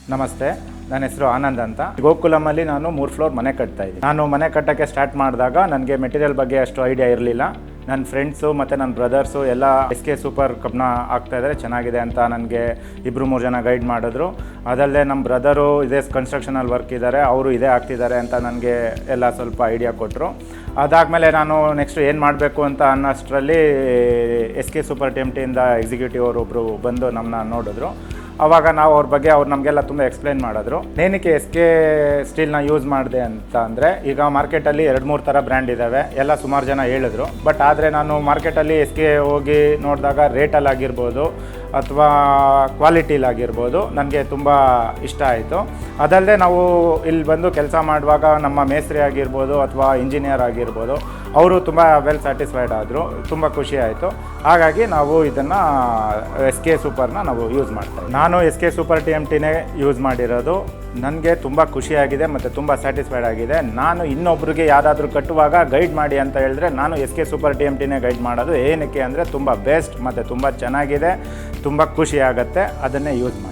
ನಮಸ್ತೆ, ನನ್ನ ಹೆಸರು ಆನಂದ್ ಅಂತ. ಗೋಕುಲಮಲ್ಲಿ ನಾನು 3 ಫ್ಲೋರ್ ಮನೆ ಕಟ್ತಾ ಇದ್ದೀನಿ. ನಾನು ಮನೆ ಕಟ್ಟೋಕ್ಕೆ ಸ್ಟಾರ್ಟ್ ಮಾಡಿದಾಗ ನನಗೆ ಮೆಟೀರಿಯಲ್ ಬಗ್ಗೆ ಅಷ್ಟು ಐಡಿಯಾ ಇರಲಿಲ್ಲ. ನನ್ನ ಫ್ರೆಂಡ್ಸು ಮತ್ತು ನನ್ನ ಬ್ರದರ್ಸು ಎಲ್ಲ SK ಸೂಪರ್ ಕಬ್ಬಿಣ ಹಾಕ್ತಾಯಿದ್ದಾರೆ, ಚೆನ್ನಾಗಿದೆ ಅಂತ ನನಗೆ 2-3 ಜನ ಗೈಡ್ ಮಾಡಿದ್ರು. ಅದಲ್ಲದೆ ನಮ್ಮ ಬ್ರದರು ಇದೇ ಕನ್ಸ್ಟ್ರಕ್ಷನಲ್ಲಿ ವರ್ಕ್ ಇದ್ದಾರೆ, ಅವರು ಇದೇ ಆಗ್ತಿದ್ದಾರೆ ಅಂತ ನನಗೆ ಎಲ್ಲ ಸ್ವಲ್ಪ ಐಡಿಯಾ ಕೊಟ್ಟರು. ಅದಾದಮೇಲೆ ನಾನು ನೆಕ್ಸ್ಟ್ ಏನು ಮಾಡಬೇಕು ಅಂತ ಅನ್ನೋಷ್ಟರಲ್ಲಿ SK ಸೂಪರ್ TMTಯಿಂದ ಎಕ್ಸಿಕ್ಯೂಟಿವ್ ಅವರೊಬ್ಬರು ಬಂದು ನಮ್ಮನ್ನ ನೋಡಿದ್ರು. ಆವಾಗ ನಾವು ಅವ್ರ ಬಗ್ಗೆ ಅವ್ರು ನಮಗೆಲ್ಲ ತುಂಬ ಎಕ್ಸ್ಪ್ಲೈನ್ ಮಾಡಿದ್ರು. ಏನಕ್ಕೆ SK ಸ್ಟೀಲ್ನ ಯೂಸ್ ಮಾಡಿದೆ ಅಂತ ಅಂದರೆ, ಈಗ ಮಾರ್ಕೆಟಲ್ಲಿ 2-3 ಥರ ಬ್ರ್ಯಾಂಡ್ ಇದ್ದಾವೆ, ಎಲ್ಲ ಸುಮಾರು ಜನ ಹೇಳಿದ್ರು. ಬಟ್ ಆದರೆ ನಾನು ಮಾರ್ಕೆಟಲ್ಲಿ SK ಹೋಗಿ ನೋಡಿದಾಗ ರೇಟಲ್ಲಾಗಿರ್ಬೋದು ಅಥವಾ ಕ್ವಾಲಿಟಿಲಾಗಿರ್ಬೋದು ನನಗೆ ತುಂಬ ಇಷ್ಟ ಆಯಿತು. ಅದಲ್ಲದೆ ನಾವು ಇಲ್ಲಿ ಬಂದು ಕೆಲಸ ಮಾಡುವಾಗ ನಮ್ಮ ಮೇಸ್ತ್ರಿ ಆಗಿರ್ಬೋದು ಅಥವಾ ಇಂಜಿನಿಯರ್ ಆಗಿರ್ಬೋದು, ಅವರು ತುಂಬ ವೆಲ್ ಸ್ಯಾಟಿಸ್ಫೈಡ್ ಆದರು, ತುಂಬ ಖುಷಿ ಆಯಿತು. ಹಾಗಾಗಿ ನಾವು ಇದನ್ನು SK ಸೂಪರ್ನ ನಾವು ಯೂಸ್ ಮಾಡ್ತೀವಿ. ನಾನು SK ಸೂಪರ್ TMTನೇ ಯೂಸ್ ಮಾಡಿರೋದು. ನನಗೆ ತುಂಬ ಖುಷಿಯಾಗಿದೆ ಮತ್ತು ತುಂಬ ಸ್ಯಾಟಿಸ್ಫೈಡ್ ಆಗಿದೆ. ನಾನು ಇನ್ನೊಬ್ರಿಗೆ ಯಾರಾದರೂ ಕಟ್ಟುವಾಗ ಗೈಡ್ ಮಾಡಿ ಅಂತ ಹೇಳಿದ್ರೆ ನಾನು SK ಸೂಪರ್ TMTನೇ ಗೈಡ್ ಮಾಡೋದು. ಏನಕ್ಕೆ ಅಂದರೆ ತುಂಬ ಬೆಸ್ಟ್ ಮತ್ತು ತುಂಬ ಚೆನ್ನಾಗಿದೆ, ತುಂಬ ಖುಷಿ ಆಗುತ್ತೆ, ಅದನ್ನೇ ಯೂಸ್ ಮಾಡಿ.